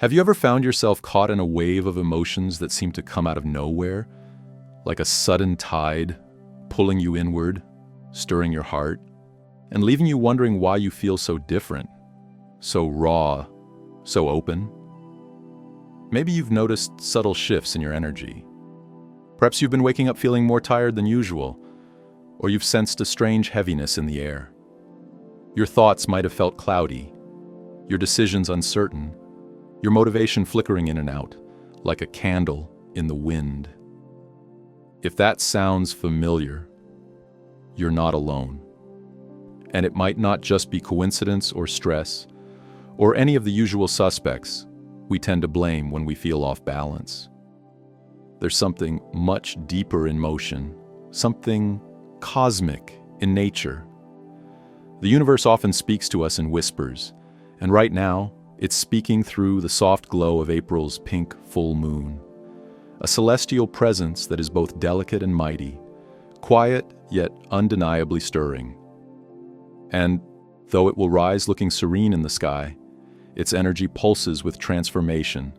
Have you ever found yourself caught in a wave of emotions that seem to come out of nowhere, like a sudden tide, pulling you inward, stirring your heart, and leaving you wondering why you feel so different, so raw, so open? Maybe you've noticed subtle shifts in your energy. Perhaps you've been waking up feeling more tired than usual, or you've sensed a strange heaviness in the air. Your thoughts might have felt cloudy, your decisions uncertain, your motivation flickering in and out, like a candle in the wind. If that sounds familiar, you're not alone. And it might not just be coincidence or stress, or any of the usual suspects we tend to blame when we feel off balance. There's something much deeper in motion, something cosmic in nature. The universe often speaks to us in whispers, and right now, it's speaking through the soft glow of April's pink full moon. A celestial presence that is both delicate and mighty, quiet yet undeniably stirring. And though it will rise looking serene in the sky, its energy pulses with transformation,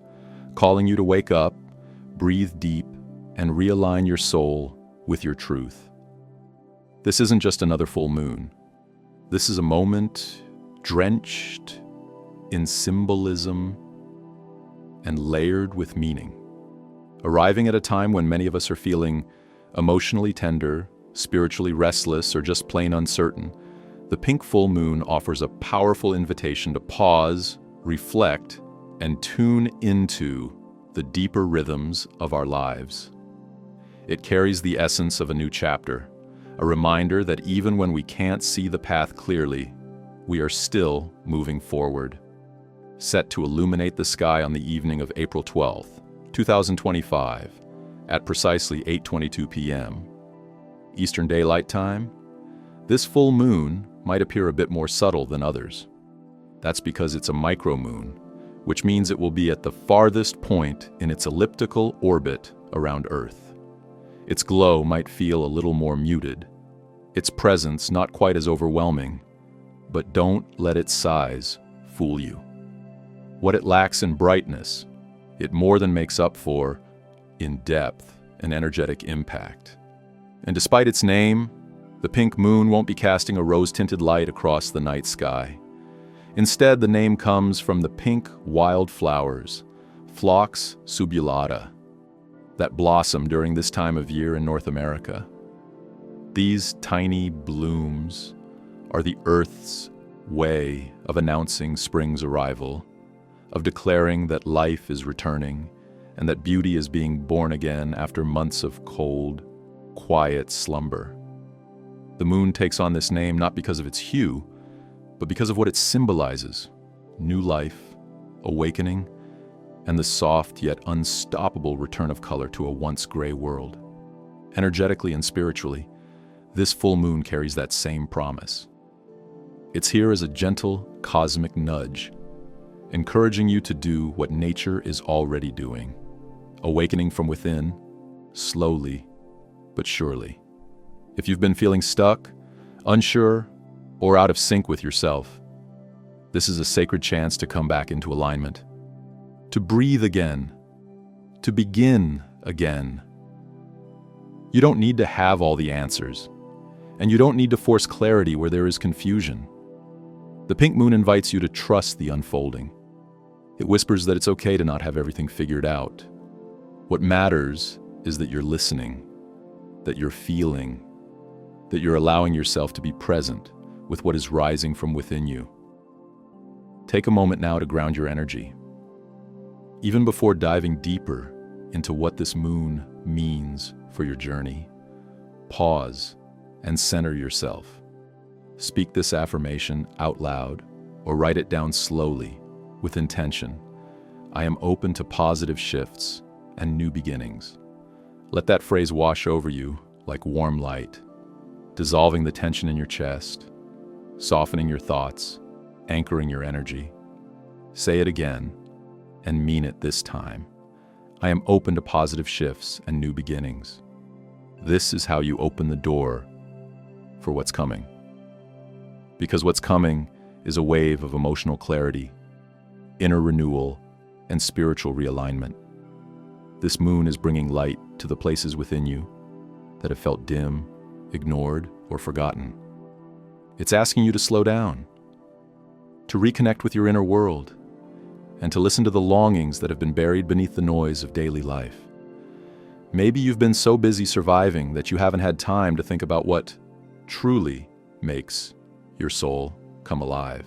calling you to wake up, breathe deep, and realign your soul with your truth. This isn't just another full moon. This is a moment drenched in symbolism and layered with meaning. Arriving at a time when many of us are feeling emotionally tender, spiritually restless, or just plain uncertain, the pink full moon offers a powerful invitation to pause, reflect, and tune into the deeper rhythms of our lives. It carries the essence of a new chapter, a reminder that even when we can't see the path clearly, we are still moving forward. Set to illuminate the sky on the evening of April 12th, 2025, at precisely 8:22 p.m. Eastern Daylight Time, this full moon might appear a bit more subtle than others. That's because it's a micromoon, which means it will be at the farthest point in its elliptical orbit around Earth. Its glow might feel a little more muted, its presence not quite as overwhelming, but don't let its size fool you. What it lacks in brightness, it more than makes up for in depth and energetic impact. And despite its name, the pink moon won't be casting a rose-tinted light across the night sky. Instead, the name comes from the pink wildflowers, Phlox subulata, that blossom during this time of year in North America. These tiny blooms are the Earth's way of announcing spring's arrival, of declaring that life is returning and that beauty is being born again after months of cold, quiet slumber. The moon takes on this name not because of its hue, but because of what it symbolizes: new life, awakening, and the soft yet unstoppable return of color to a once gray world. Energetically and spiritually, this full moon carries that same promise. It's here as a gentle, cosmic nudge, encouraging you to do what nature is already doing, awakening from within, slowly but surely. If you've been feeling stuck, unsure, or out of sync with yourself, this is a sacred chance to come back into alignment, to breathe again, to begin again. You don't need to have all the answers, and you don't need to force clarity where there is confusion. The pink moon invites you to trust the unfolding. It whispers that it's okay to not have everything figured out. What matters is that you're listening, that you're feeling, that you're allowing yourself to be present with what is rising from within you. Take a moment now to ground your energy. Even before diving deeper into what this moon means for your journey, pause and center yourself. Speak this affirmation out loud or write it down slowly with intention. I am open to positive shifts and new beginnings. Let that phrase wash over you like warm light, dissolving the tension in your chest, softening your thoughts, anchoring your energy. Say it again and mean it this time. I am open to positive shifts and new beginnings. This is how you open the door for what's coming. Because what's coming is a wave of emotional clarity, inner renewal, and spiritual realignment. This moon is bringing light to the places within you that have felt dim, ignored, or forgotten. It's asking you to slow down, to reconnect with your inner world, and to listen to the longings that have been buried beneath the noise of daily life. Maybe you've been so busy surviving that you haven't had time to think about what truly makes your soul come alive.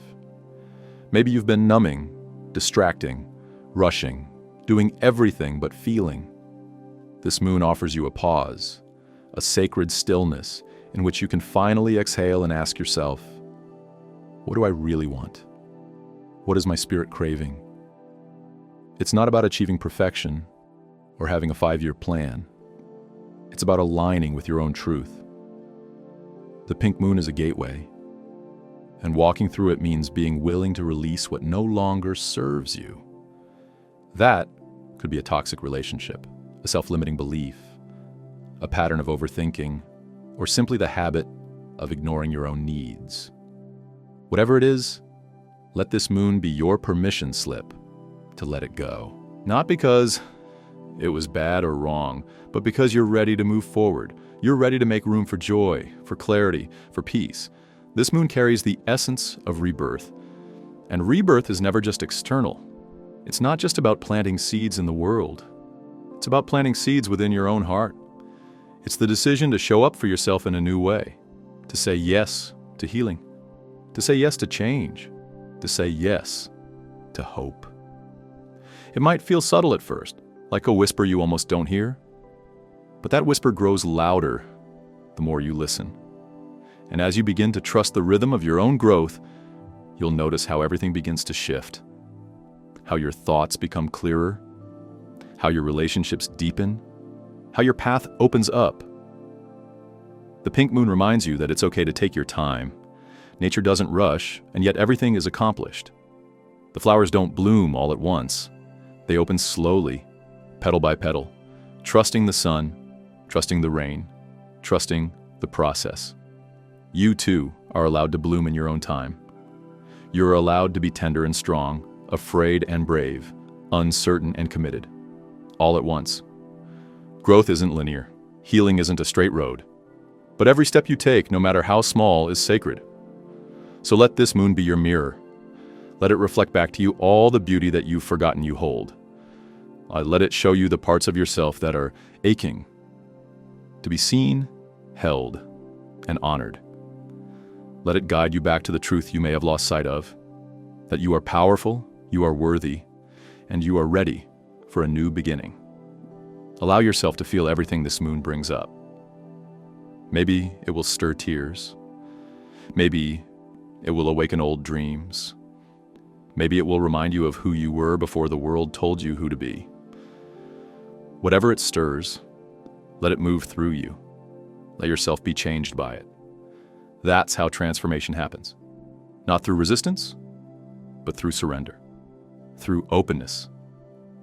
Maybe you've been numbing, distracting, rushing, doing everything but feeling. This moon offers you a pause, a sacred stillness in which you can finally exhale and ask yourself, what do I really want? What is my spirit craving? It's not about achieving perfection or having a 5-year plan. It's about aligning with your own truth. The pink moon is a gateway, and walking through it means being willing to release what no longer serves you. That could be a toxic relationship, a self-limiting belief, a pattern of overthinking, or simply the habit of ignoring your own needs. Whatever it is, let this moon be your permission slip to let it go. Not because it was bad or wrong, but because you're ready to move forward. You're ready to make room for joy, for clarity, for peace. This moon carries the essence of rebirth. And rebirth is never just external. It's not just about planting seeds in the world. It's about planting seeds within your own heart. It's the decision to show up for yourself in a new way, to say yes to healing, to say yes to change, to say yes to hope. It might feel subtle at first, like a whisper you almost don't hear, but that whisper grows louder the more you listen. And as you begin to trust the rhythm of your own growth, you'll notice how everything begins to shift, how your thoughts become clearer, how your relationships deepen, how your path opens up. The pink moon reminds you that it's okay to take your time. Nature doesn't rush, and yet everything is accomplished. The flowers don't bloom all at once. They open slowly, petal by petal, trusting the sun, trusting the rain, trusting the process. You too are allowed to bloom in your own time. You're allowed to be tender and strong, afraid and brave, uncertain and committed, all at once. Growth isn't linear. Healing isn't a straight road. But every step you take, no matter how small, is sacred. So let this moon be your mirror. Let it reflect back to you all the beauty that you've forgotten you hold. Let it show you the parts of yourself that are aching to be seen, held, and honored. Let it guide you back to the truth you may have lost sight of, that you are powerful, you are worthy, and you are ready for a new beginning. Allow yourself to feel everything this moon brings up. Maybe it will stir tears. Maybe it will awaken old dreams. Maybe it will remind you of who you were before the world told you who to be. Whatever it stirs, let it move through you. Let yourself be changed by it. That's how transformation happens. Not through resistance, but through surrender, through openness,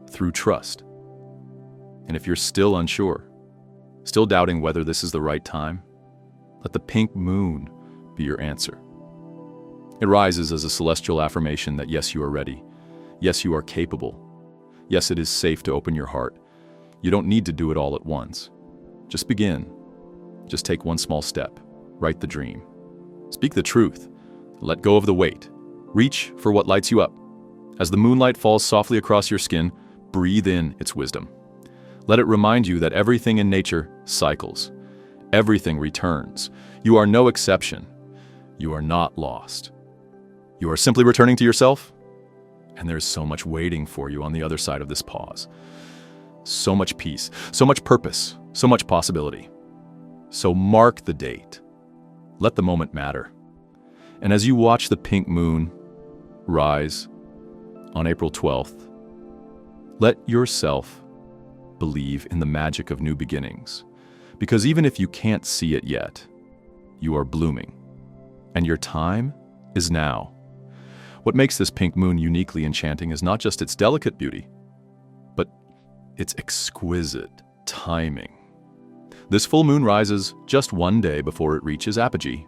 through trust. And if you're still unsure, still doubting whether this is the right time, let the pink moon be your answer. It rises as a celestial affirmation that yes, you are ready. Yes, you are capable. Yes, it is safe to open your heart. You don't need to do it all at once. Just begin. Just take one small step. Write the dream. Speak the truth. Let go of the weight. Reach for what lights you up. As the moonlight falls softly across your skin, breathe in its wisdom. Let it remind you that everything in nature cycles. Everything returns. You are no exception. You are not lost. You are simply returning to yourself, and there's so much waiting for you on the other side of this pause. So much peace, so much purpose, so much possibility. So mark the date. Let the moment matter. And as you watch the pink moon rise on April 12th, let yourself believe in the magic of new beginnings. Because even if you can't see it yet, you are blooming. And your time is now. What makes this pink moon uniquely enchanting is not just its delicate beauty, but its exquisite timing. This full moon rises just one day before it reaches apogee.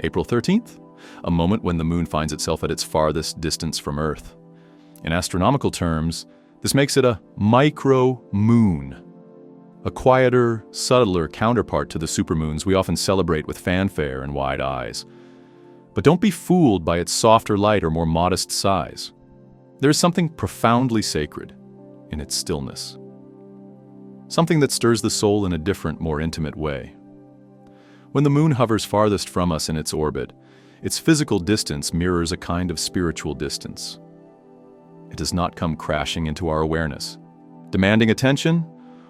April 13th, a moment when the moon finds itself at its farthest distance from Earth. In astronomical terms, this makes it a micro-moon, a quieter, subtler counterpart to the supermoons we often celebrate with fanfare and wide eyes. But don't be fooled by its softer light or more modest size. There is something profoundly sacred in its stillness. Something that stirs the soul in a different, more intimate way. When the moon hovers farthest from us in its orbit, its physical distance mirrors a kind of spiritual distance. It does not come crashing into our awareness, demanding attention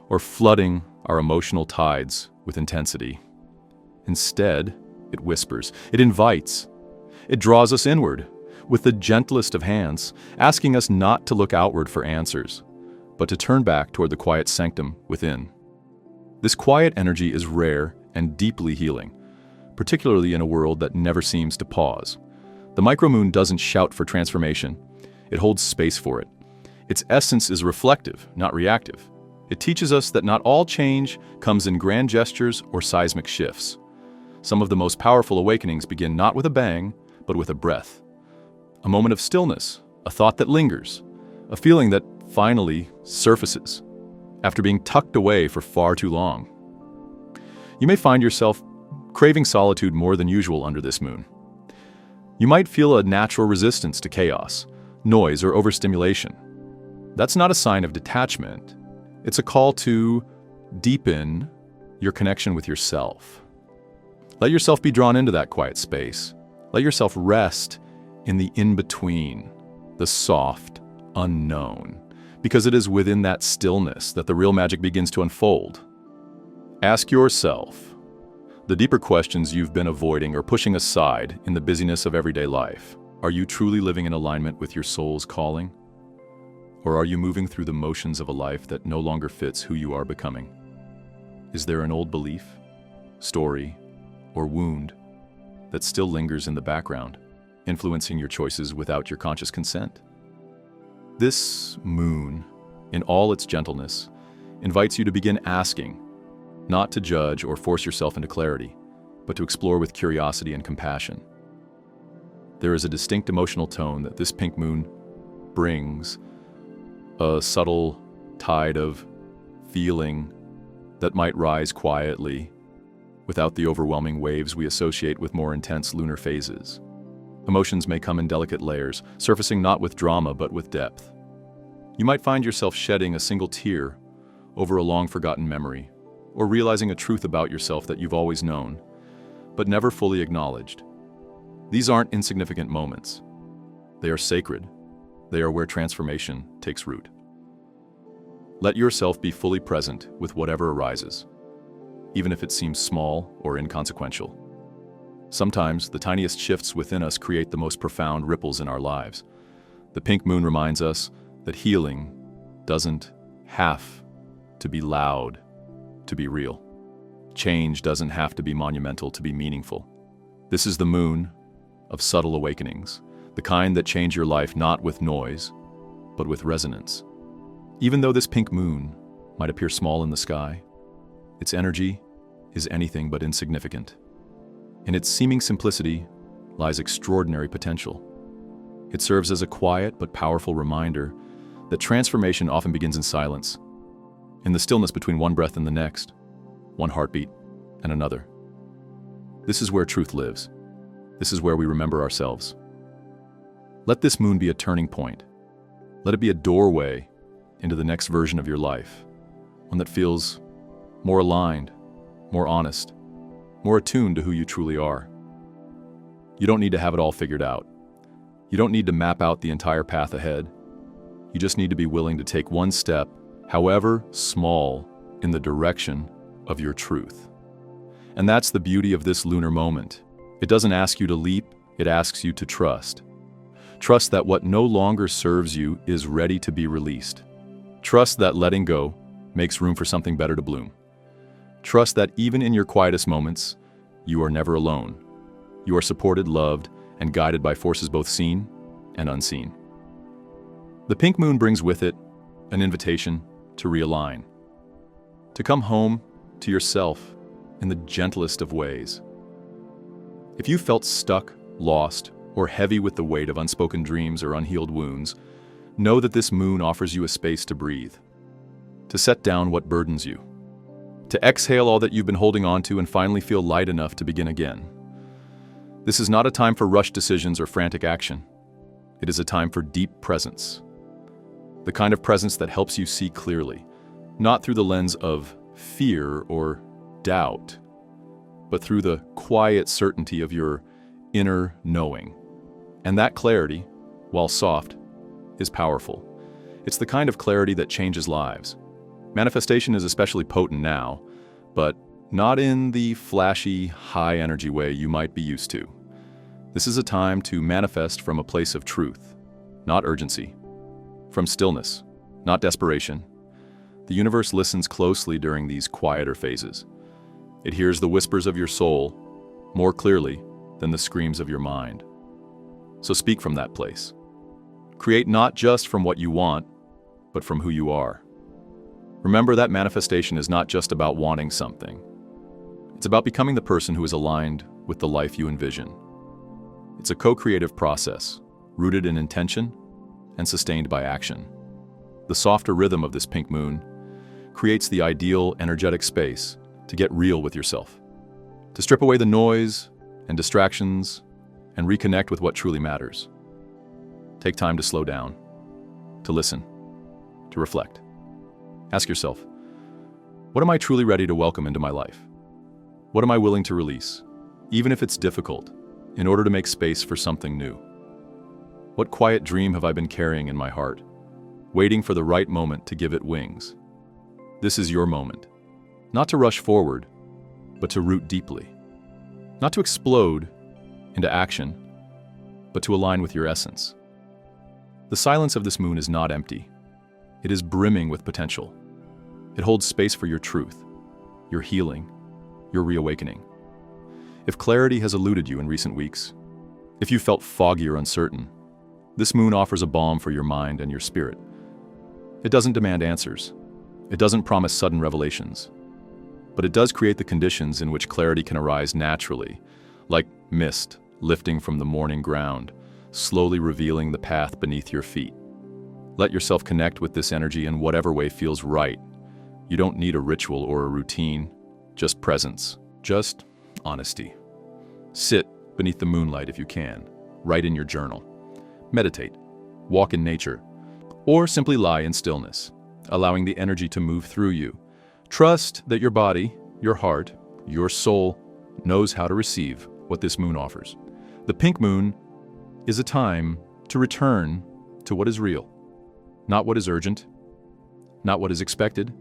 or flooding our emotional tides with intensity. Instead, it whispers, it invites, it draws us inward with the gentlest of hands, asking us not to look outward for answers, but to turn back toward the quiet sanctum within. This quiet energy is rare and deeply healing, particularly in a world that never seems to pause. The micromoon doesn't shout for transformation, it holds space for it. Its essence is reflective, not reactive. It teaches us that not all change comes in grand gestures or seismic shifts. Some of the most powerful awakenings begin not with a bang, but with a breath. A moment of stillness, a thought that lingers, a feeling that finally surfaces after being tucked away for far too long. You may find yourself craving solitude more than usual under this moon. You might feel a natural resistance to chaos, noise, or overstimulation. That's not a sign of detachment. It's a call to deepen your connection with yourself. Let yourself be drawn into that quiet space. Let yourself rest in the in-between, the soft, unknown, because it is within that stillness that the real magic begins to unfold. Ask yourself the deeper questions you've been avoiding or pushing aside in the busyness of everyday life. Are you truly living in alignment with your soul's calling? Or are you moving through the motions of a life that no longer fits who you are becoming? Is there an old belief, story, or wound that still lingers in the background, influencing your choices without your conscious consent? This moon, in all its gentleness, invites you to begin asking, not to judge or force yourself into clarity, but to explore with curiosity and compassion. There is a distinct emotional tone that this pink moon brings, a subtle tide of feeling that might rise quietly without the overwhelming waves we associate with more intense lunar phases. Emotions may come in delicate layers, surfacing not with drama but with depth. You might find yourself shedding a single tear over a long-forgotten memory, or realizing a truth about yourself that you've always known, but never fully acknowledged. These aren't insignificant moments. They are sacred. They are where transformation takes root. Let yourself be fully present with whatever arises, even if it seems small or inconsequential. Sometimes the tiniest shifts within us create the most profound ripples in our lives. The pink moon reminds us that healing doesn't have to be loud to be real. Change doesn't have to be monumental to be meaningful. This is the moon of subtle awakenings, the kind that change your life not with noise, but with resonance. Even though this pink moon might appear small in the sky, its energy is anything but insignificant. In its seeming simplicity lies extraordinary potential. It serves as a quiet but powerful reminder that transformation often begins in silence, in the stillness between one breath and the next, one heartbeat and another. This is where truth lives. This is where we remember ourselves. Let this moon be a turning point. Let it be a doorway into the next version of your life, one that feels more aligned, more honest, more attuned to who you truly are. You don't need to have it all figured out. You don't need to map out the entire path ahead. You just need to be willing to take one step, however small, in the direction of your truth. And that's the beauty of this lunar moment. It doesn't ask you to leap, it asks you to trust. Trust that what no longer serves you is ready to be released. Trust that letting go makes room for something better to bloom. Trust that even in your quietest moments, you are never alone. You are supported, loved, and guided by forces both seen and unseen. The pink moon brings with it an invitation to realign, to come home to yourself in the gentlest of ways. If you felt stuck, lost, or heavy with the weight of unspoken dreams or unhealed wounds, know that this moon offers you a space to breathe, to set down what burdens you, to exhale all that you've been holding on to and finally feel light enough to begin again. This is not a time for rushed decisions or frantic action. It is a time for deep presence. The kind of presence that helps you see clearly, not through the lens of fear or doubt, but through the quiet certainty of your inner knowing. And that clarity, while soft, is powerful. It's the kind of clarity that changes lives. Manifestation is especially potent now, but not in the flashy, high-energy way you might be used to. This is a time to manifest from a place of truth, not urgency, from stillness, not desperation. The universe listens closely during these quieter phases. It hears the whispers of your soul more clearly than the screams of your mind. So speak from that place. Create not just from what you want, but from who you are. Remember that manifestation is not just about wanting something. It's about becoming the person who is aligned with the life you envision. It's a co-creative process, rooted in intention and sustained by action. The softer rhythm of this pink moon creates the ideal energetic space to get real with yourself, to strip away the noise and distractions and reconnect with what truly matters. Take time to slow down, to listen, to reflect. Ask yourself, what am I truly ready to welcome into my life? What am I willing to release, even if it's difficult, in order to make space for something new? What quiet dream have I been carrying in my heart, waiting for the right moment to give it wings? This is your moment, not to rush forward, but to root deeply. Not to explode into action, but to align with your essence. The silence of this moon is not empty. It is brimming with potential. It holds space for your truth, your healing, your reawakening. If clarity has eluded you in recent weeks, if you felt foggy or uncertain, this moon offers a balm for your mind and your spirit. It doesn't demand answers. It doesn't promise sudden revelations. But it does create the conditions in which clarity can arise naturally, like mist lifting from the morning ground, slowly revealing the path beneath your feet. Let yourself connect with this energy in whatever way feels right. You don't need a ritual or a routine, just presence, just honesty. Sit beneath the moonlight if you can, write in your journal, meditate, walk in nature, or simply lie in stillness, allowing the energy to move through you. Trust that your body, your heart, your soul knows how to receive what this moon offers. The pink moon is a time to return to what is real, not what is urgent, not what is expected,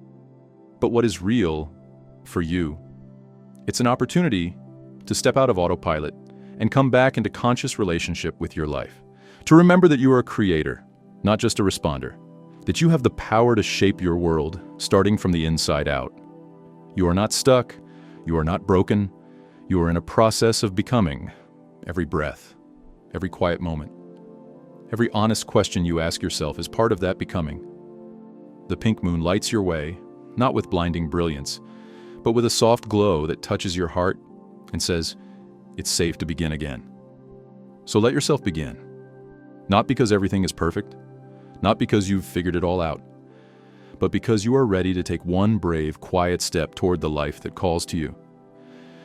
but what is real for you. It's an opportunity to step out of autopilot and come back into conscious relationship with your life. To remember that you are a creator, not just a responder. That you have the power to shape your world, starting from the inside out. You are not stuck. You are not broken. You are in a process of becoming. Every breath, every quiet moment, every honest question you ask yourself is part of that becoming. The pink moon lights your way, not with blinding brilliance, but with a soft glow that touches your heart and says, it's safe to begin again. So let yourself begin. Not because everything is perfect, not because you've figured it all out, but because you are ready to take one brave, quiet step toward the life that calls to you.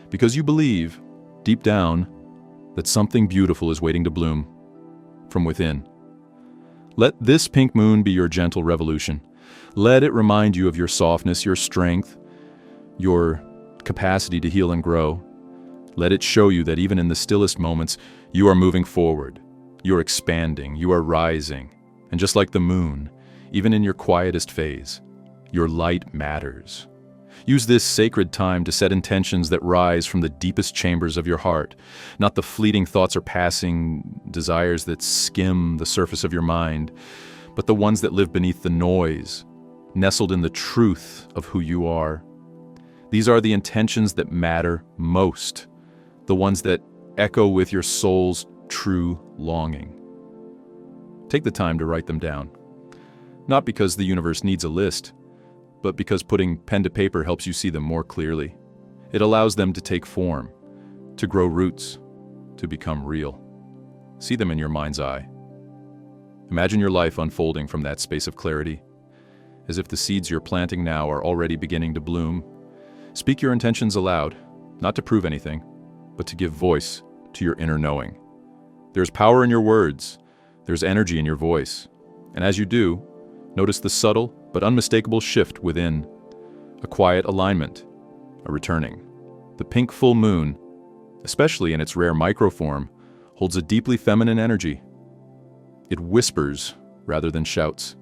Because you believe, deep down, that something beautiful is waiting to bloom from within. Let this pink moon be your gentle revolution. Let it remind you of your softness, your strength, your capacity to heal and grow. Let it show you that even in the stillest moments, you are moving forward. You're expanding, you are rising. And just like the moon, even in your quietest phase, your light matters. Use this sacred time to set intentions that rise from the deepest chambers of your heart, not the fleeting thoughts or passing desires that skim the surface of your mind, but the ones that live beneath the noise, nestled in the truth of who you are. These are the intentions that matter most, the ones that echo with your soul's true longing. Take the time to write them down, not because the universe needs a list, but because putting pen to paper helps you see them more clearly. It allows them to take form, to grow roots, to become real. See them in your mind's eye. Imagine your life unfolding from that space of clarity, as if the seeds you're planting now are already beginning to bloom. Speak your intentions aloud, not to prove anything, but to give voice to your inner knowing. There's power in your words, there's energy in your voice, and as you do, notice the subtle but unmistakable shift within, a quiet alignment, a returning. The pink full moon, especially in its rare microform, holds a deeply feminine energy. It whispers rather than shouts.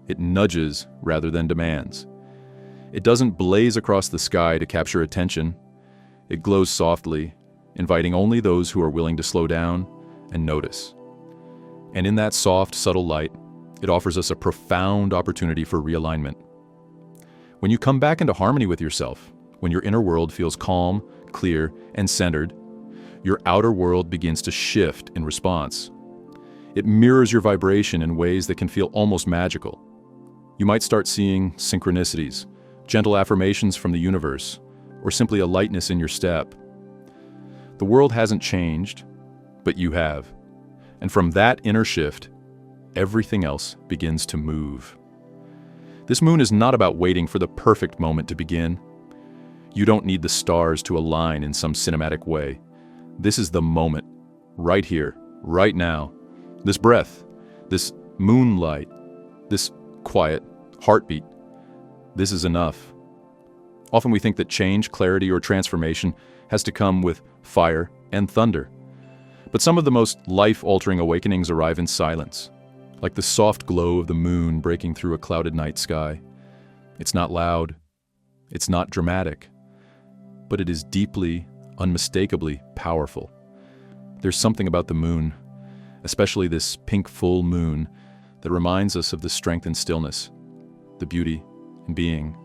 It nudges rather than demands. It doesn't blaze across the sky to capture attention. It glows softly, inviting only those who are willing to slow down and notice. And in that soft, subtle light, it offers us a profound opportunity for realignment. When you come back into harmony with yourself, when your inner world feels calm, clear, and centered, your outer world begins to shift in response. It mirrors your vibration in ways that can feel almost magical. You might start seeing synchronicities, gentle affirmations from the universe, or simply a lightness in your step. The world hasn't changed, but you have. And from that inner shift, everything else begins to move. This moon is not about waiting for the perfect moment to begin. You don't need the stars to align in some cinematic way. This is the moment, right here, right now. This breath, this moonlight, this quiet heartbeat, this is enough. Often we think that change, clarity, or transformation has to come with fire and thunder. But some of the most life-altering awakenings arrive in silence, like the soft glow of the moon breaking through a clouded night sky. It's not loud, it's not dramatic, but it is deeply, unmistakably powerful. There's something about the moon, especially this pink full moon, that reminds us of the strength and stillness, the beauty and being.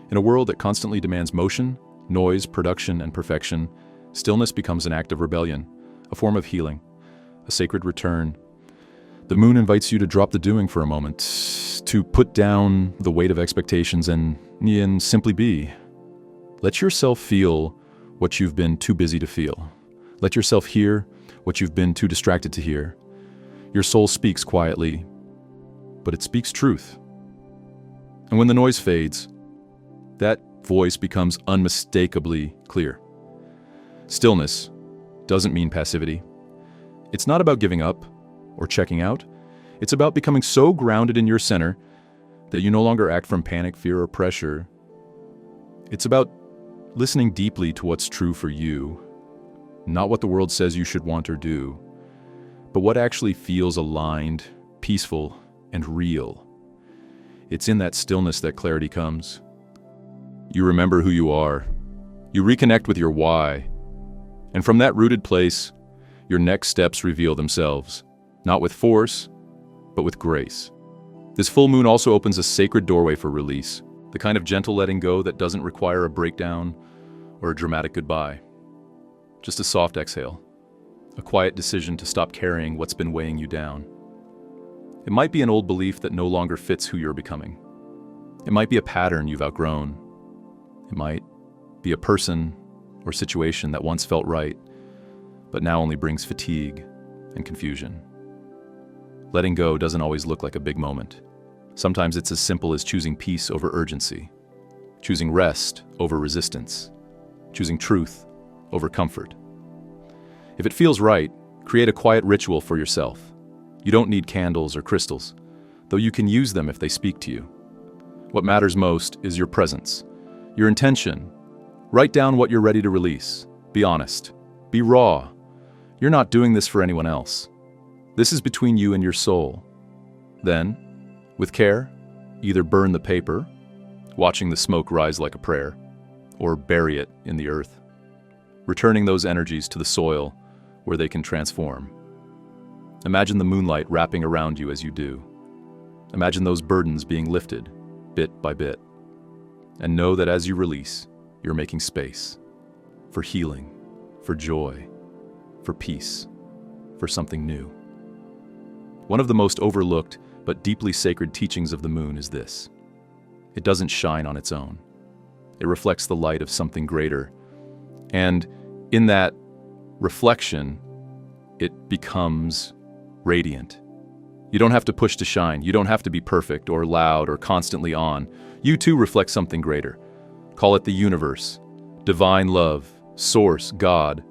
In a world that constantly demands motion, noise, production, and perfection, stillness becomes an act of rebellion, a form of healing, a sacred return. The moon invites you to drop the doing for a moment, to put down the weight of expectations and simply be. Let yourself feel what you've been too busy to feel. Let yourself hear what you've been too distracted to hear. Your soul speaks quietly, but it speaks truth. And when the noise fades, that voice becomes unmistakably clear. Stillness doesn't mean passivity. It's not about giving up or checking out. It's about becoming so grounded in your center that you no longer act from panic, fear, or pressure. It's about listening deeply to what's true for you, not what the world says you should want or do, but what actually feels aligned, peaceful, and real. It's in that stillness that clarity comes. You remember who you are. You reconnect with your why. And from that rooted place, your next steps reveal themselves, not with force, but with grace. This full moon also opens a sacred doorway for release, the kind of gentle letting go that doesn't require a breakdown or a dramatic goodbye. Just a soft exhale, a quiet decision to stop carrying what's been weighing you down. It might be an old belief that no longer fits who you're becoming. It might be a pattern you've outgrown. It might be a person or situation that once felt right, but now only brings fatigue and confusion. Letting go doesn't always look like a big moment. Sometimes it's as simple as choosing peace over urgency, choosing rest over resistance, choosing truth over comfort. If it feels right, create a quiet ritual for yourself. You don't need candles or crystals, though you can use them if they speak to you. What matters most is your presence, your intention. Write down what you're ready to release. Be honest. Be raw. You're not doing this for anyone else. This is between you and your soul. Then, with care, either burn the paper, watching the smoke rise like a prayer, or bury it in the earth, returning those energies to the soil where they can transform. Imagine the moonlight wrapping around you as you do. Imagine those burdens being lifted, bit by bit. And know that as you release, you're making space for healing, for joy, for peace, for something new. One of the most overlooked but deeply sacred teachings of the moon is this: it doesn't shine on its own. It reflects the light of something greater. And in that reflection, it becomes radiant. You don't have to push to shine. You don't have to be perfect or loud or constantly on. You too reflect something greater. Call it the universe, divine love, source, God,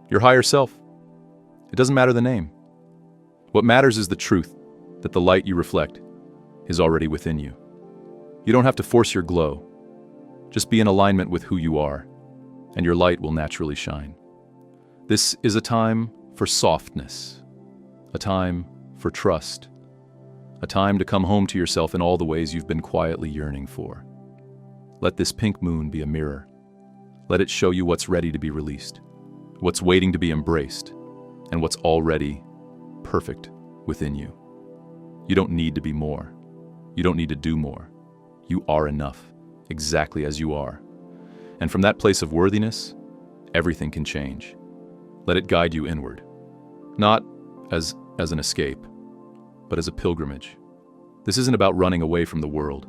your higher self. It doesn't matter the name. What matters is the truth that the light you reflect is already within you. You don't have to force your glow. Just be in alignment with who you are, and your light will naturally shine. This is a time for softness, a time for trust, a time to come home to yourself in all the ways you've been quietly yearning for. Let this pink moon be a mirror. Let it show you what's ready to be released, what's waiting to be embraced, and what's already perfect within you. You don't need to be more. You don't need to do more. You are enough, exactly as you are. And from that place of worthiness, everything can change. Let it guide you inward, not as an escape, but as a pilgrimage. This isn't about running away from the world.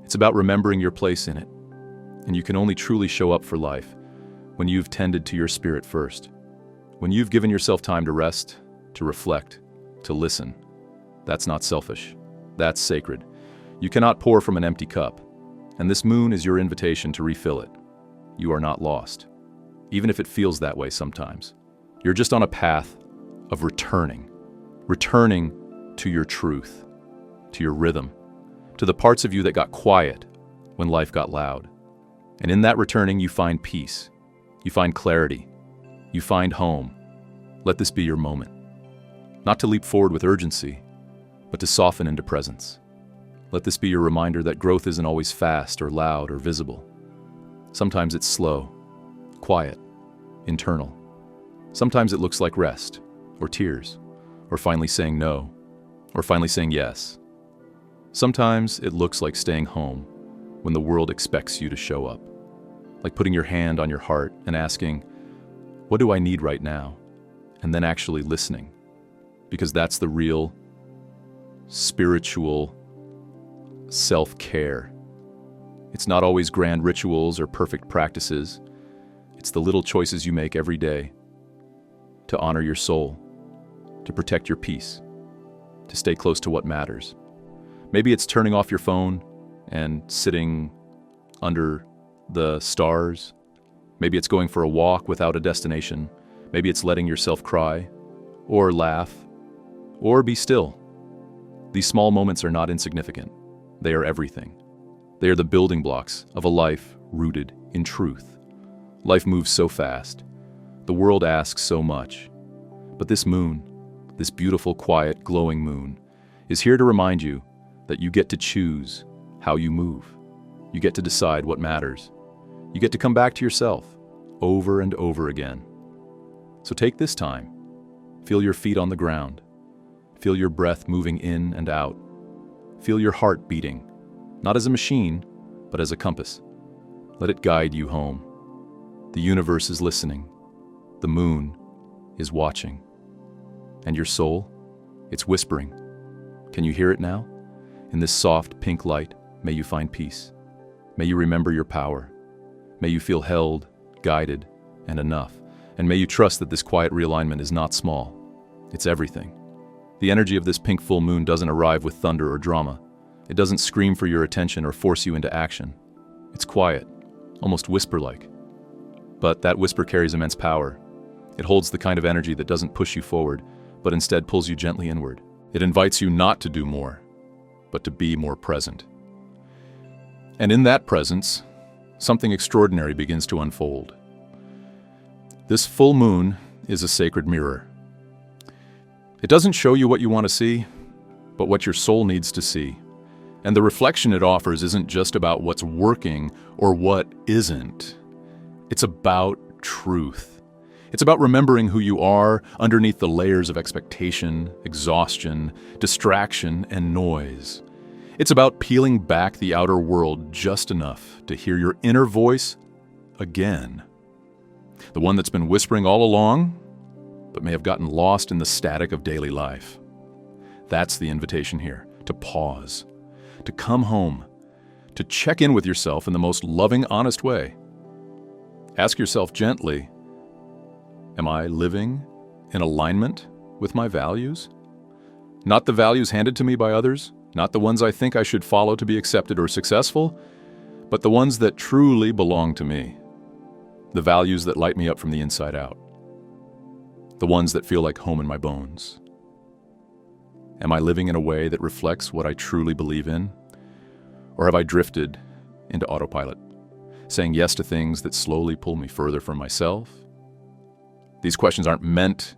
It's about remembering your place in it. And you can only truly show up for life when you've tended to your spirit first, when you've given yourself time to rest, to reflect, to listen. That's not selfish. That's sacred. You cannot pour from an empty cup, and this moon is your invitation to refill it. You are not lost, even if it feels that way sometimes. You're just on a path of returning to your truth, to your rhythm, to the parts of you that got quiet when life got loud. And in that returning, you find peace, you find clarity, you find home. Let this be your moment. Not to leap forward with urgency, but to soften into presence. Let this be your reminder that growth isn't always fast or loud or visible. Sometimes it's slow, quiet, internal. Sometimes it looks like rest, or tears, or finally saying no, or finally saying yes. Sometimes it looks like staying home when the world expects you to show up, like putting your hand on your heart and asking, what do I need right now? And then actually listening, because that's the real spiritual self-care. It's not always grand rituals or perfect practices. It's the little choices you make every day to honor your soul, to protect your peace, to stay close to what matters. Maybe it's turning off your phone and sitting under the stars. Maybe it's going for a walk without a destination. Maybe it's letting yourself cry, or laugh, or be still. These small moments are not insignificant. They are everything. They are the building blocks of a life rooted in truth. Life moves so fast. The world asks so much. But this moon, this beautiful, quiet, glowing moon, is here to remind you that you get to choose how you move. You get to decide what matters. You get to come back to yourself over and over again. So take this time. Feel your feet on the ground. Feel your breath moving in and out. Feel your heart beating, not as a machine, but as a compass. Let it guide you home. The universe is listening. The moon is watching. And your soul, it's whispering. Can you hear it now? In this soft pink light, may you find peace. May you remember your power. May you feel held, guided, and enough. And may you trust that this quiet realignment is not small. It's everything. The energy of this pink full moon doesn't arrive with thunder or drama. It doesn't scream for your attention or force you into action. It's quiet, almost whisper-like. But that whisper carries immense power. It holds the kind of energy that doesn't push you forward, but instead pulls you gently inward. It invites you not to do more, but to be more present. And in that presence, something extraordinary begins to unfold. This full moon is a sacred mirror. It doesn't show you what you want to see, but what your soul needs to see. And the reflection it offers isn't just about what's working or what isn't. It's about truth. It's about remembering who you are underneath the layers of expectation, exhaustion, distraction, and noise. It's about peeling back the outer world just enough to hear your inner voice again. The one that's been whispering all along, but may have gotten lost in the static of daily life. That's the invitation here, to pause, to come home, to check in with yourself in the most loving, honest way. Ask yourself gently, am I living in alignment with my values? Not the values handed to me by others, not the ones I think I should follow to be accepted or successful, but the ones that truly belong to me. The values that light me up from the inside out. The ones that feel like home in my bones. Am I living in a way that reflects what I truly believe in? Or have I drifted into autopilot, saying yes to things that slowly pull me further from myself? These questions aren't meant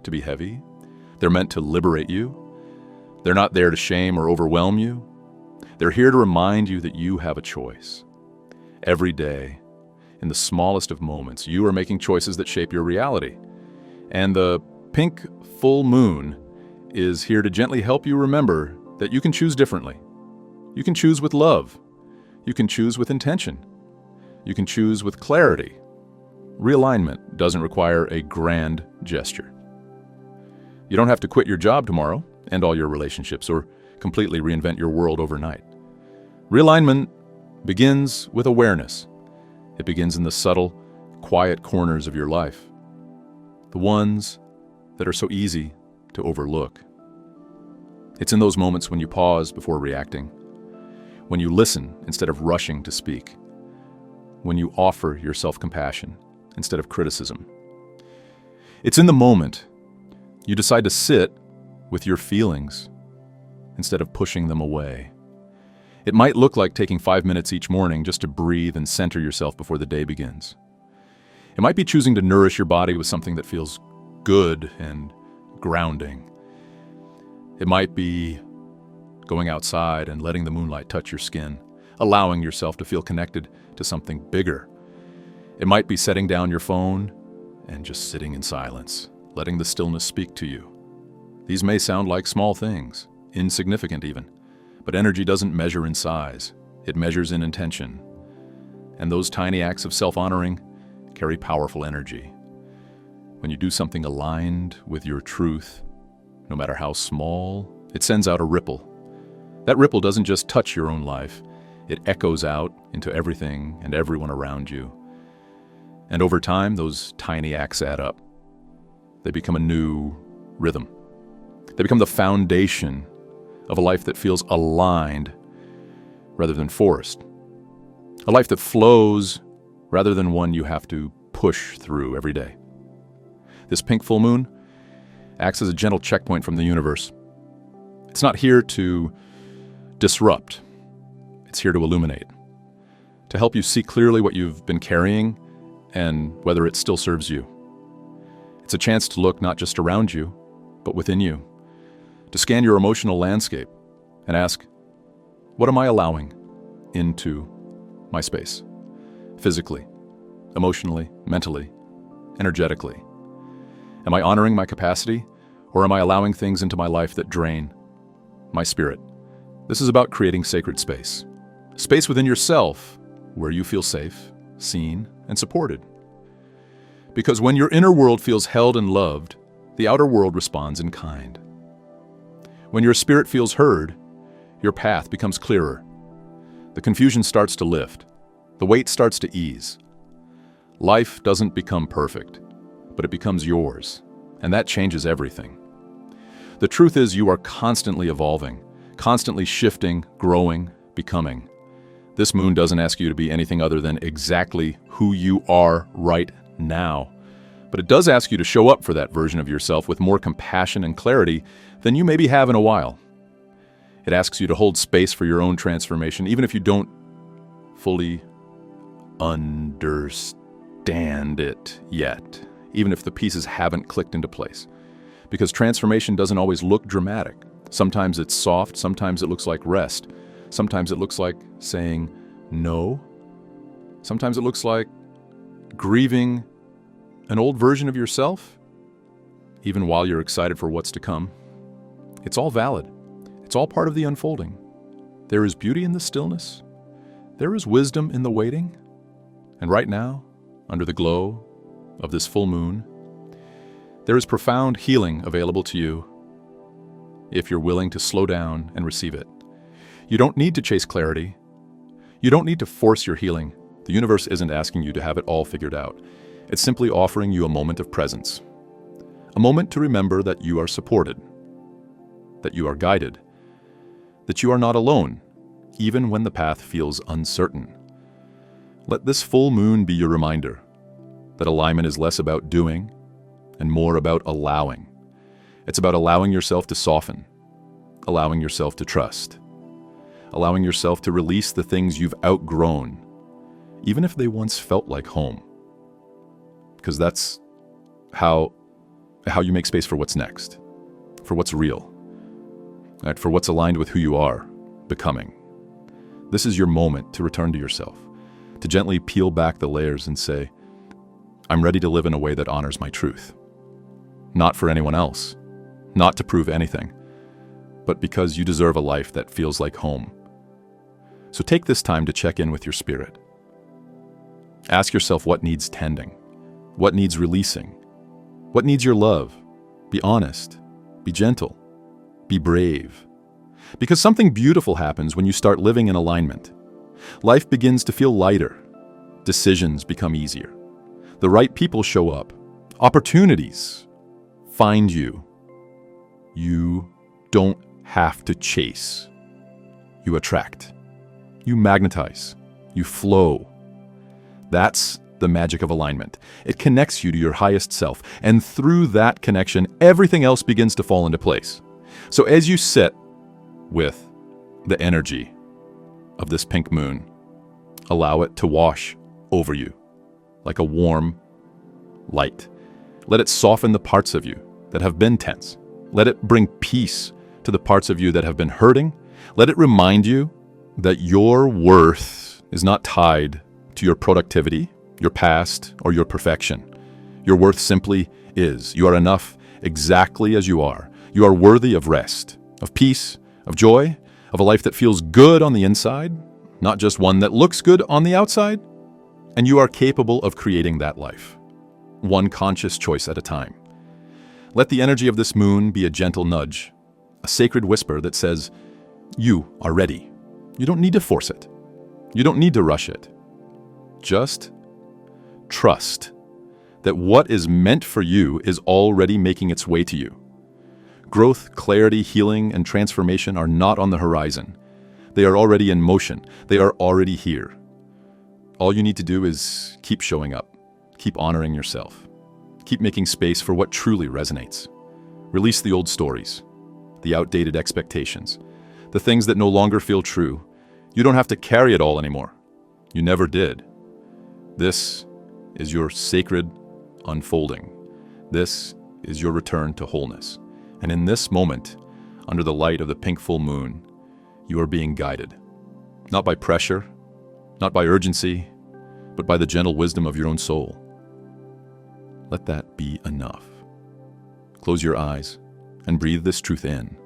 to be heavy. They're meant to liberate you. They're not there to shame or overwhelm you. They're here to remind you that you have a choice. Every day, in the smallest of moments, you are making choices that shape your reality. And the pink full moon is here to gently help you remember that you can choose differently. You can choose with love. You can choose with intention. You can choose with clarity. Realignment doesn't require a grand gesture. You don't have to quit your job tomorrow, end all your relationships, or completely reinvent your world overnight. Realignment begins with awareness. It begins in the subtle, quiet corners of your life. The ones that are so easy to overlook. It's in those moments when you pause before reacting, when you listen instead of rushing to speak, when you offer yourself compassion instead of criticism. It's in the moment you decide to sit with your feelings instead of pushing them away. It might look like taking 5 minutes each morning just to breathe and center yourself before the day begins. It might be choosing to nourish your body with something that feels good and grounding. It might be going outside and letting the moonlight touch your skin, allowing yourself to feel connected to something bigger. It might be setting down your phone and just sitting in silence, letting the stillness speak to you. These may sound like small things, insignificant even, but energy doesn't measure in size. It measures in intention. And those tiny acts of self-honoring carry powerful energy. When you do something aligned with your truth, no matter how small, it sends out a ripple. That ripple doesn't just touch your own life, it echoes out into everything and everyone around you. And over time, those tiny acts add up. They become a new rhythm. They become the foundation of a life that feels aligned rather than forced. A life that flows rather than one you have to push through every day. This pink full moon acts as a gentle checkpoint from the universe. It's not here to disrupt. It's here to illuminate, to help you see clearly what you've been carrying and whether it still serves you. It's a chance to look not just around you, but within you, to scan your emotional landscape and ask, what am I allowing into my space? Physically, emotionally, mentally, energetically. Am I honoring my capacity, or am I allowing things into my life that drain my spirit? This is about creating sacred space. Space within yourself where you feel safe, seen, and supported. Because when your inner world feels held and loved, the outer world responds in kind. When your spirit feels heard, your path becomes clearer. The confusion starts to lift. The weight starts to ease. Life doesn't become perfect, but it becomes yours, and that changes everything. The truth is you are constantly evolving, constantly shifting, growing, becoming. This moon doesn't ask you to be anything other than exactly who you are right now. But it does ask you to show up for that version of yourself with more compassion and clarity than you maybe have in a while. It asks you to hold space for your own transformation, even if you don't fully understand it yet, even if the pieces haven't clicked into place. Because transformation doesn't always look dramatic. Sometimes it's soft, sometimes it looks like rest. Sometimes it looks like saying no. Sometimes it looks like grieving an old version of yourself, even while you're excited for what's to come. It's all valid. It's all part of the unfolding. There is beauty in the stillness. There is wisdom in the waiting. And right now, under the glow of this full moon, there is profound healing available to you if you're willing to slow down and receive it. You don't need to chase clarity. You don't need to force your healing. The universe isn't asking you to have it all figured out. It's simply offering you a moment of presence. A moment to remember that you are supported. that you are guided, that you are not alone, even when the path feels uncertain. Let this full moon be your reminder that alignment is less about doing and more about allowing. It's about allowing yourself to soften, allowing yourself to trust, allowing yourself to release the things you've outgrown, even if they once felt like home. Because that's how you make space for what's next, for what's real, right? For what's aligned with who you are becoming. This is your moment to return to yourself, to gently peel back the layers and say, I'm ready to live in a way that honors my truth. Not for anyone else, not to prove anything, but because you deserve a life that feels like home. So take this time to check in with your spirit. Ask yourself what needs tending, what needs releasing, what needs your love. Be honest, be gentle, be brave. Because something beautiful happens when you start living in alignment. Life begins to feel lighter. Decisions become easier. The right people show up. Opportunities find you. You don't have to chase. You attract. You magnetize. You flow. That's the magic of alignment. It connects you to your highest self, and through that connection, everything else begins to fall into place. So as you sit with the energy of this pink moon, allow it to wash over you like a warm light. Let it soften the parts of you that have been tense. Let it bring peace to the parts of you that have been hurting. Let it remind you that your worth is not tied to your productivity, your past, or your perfection. Your worth simply is. You are enough exactly as you are. You are worthy of rest, of peace, of joy, of a life that feels good on the inside, not just one that looks good on the outside. And you are capable of creating that life, one conscious choice at a time. Let the energy of this moon be a gentle nudge, a sacred whisper that says, you are ready. You don't need to force it. You don't need to rush it. Just trust that what is meant for you is already making its way to you. Growth, clarity, healing, and transformation are not on the horizon. They are already in motion. They are already here. All you need to do is keep showing up, keep honoring yourself, keep making space for what truly resonates. Release the old stories, the outdated expectations, the things that no longer feel true. You don't have to carry it all anymore. You never did. This is your sacred unfolding. This is your return to wholeness. And in this moment, under the light of the pink full moon, you are being guided. Not by pressure, not by urgency, but by the gentle wisdom of your own soul. Let that be enough. Close your eyes and breathe this truth in.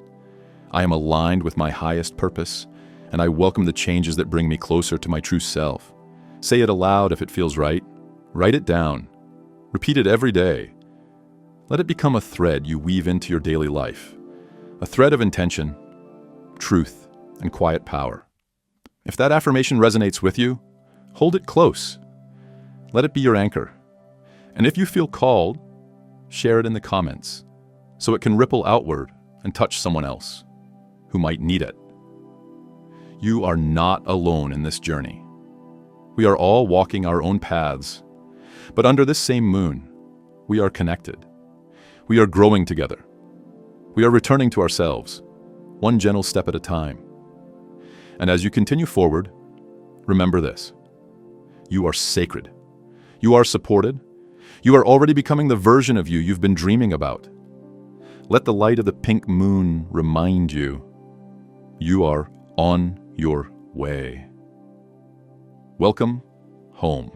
I am aligned with my highest purpose, and I welcome the changes that bring me closer to my true self. Say it aloud if it feels right. Write it down. Repeat it every day. Let it become a thread you weave into your daily life. A thread of intention, truth, and quiet power. If that affirmation resonates with you, hold it close. Let it be your anchor. And if you feel called, share it in the comments so it can ripple outward and touch someone else who might need it. You are not alone in this journey. We are all walking our own paths, but under this same moon, we are connected. We are growing together. We are returning to ourselves, one gentle step at a time. And as you continue forward, remember this. You are sacred. You are supported. You are already becoming the version of you you've been dreaming about. Let the light of the pink moon remind you, you are on your way. Welcome home.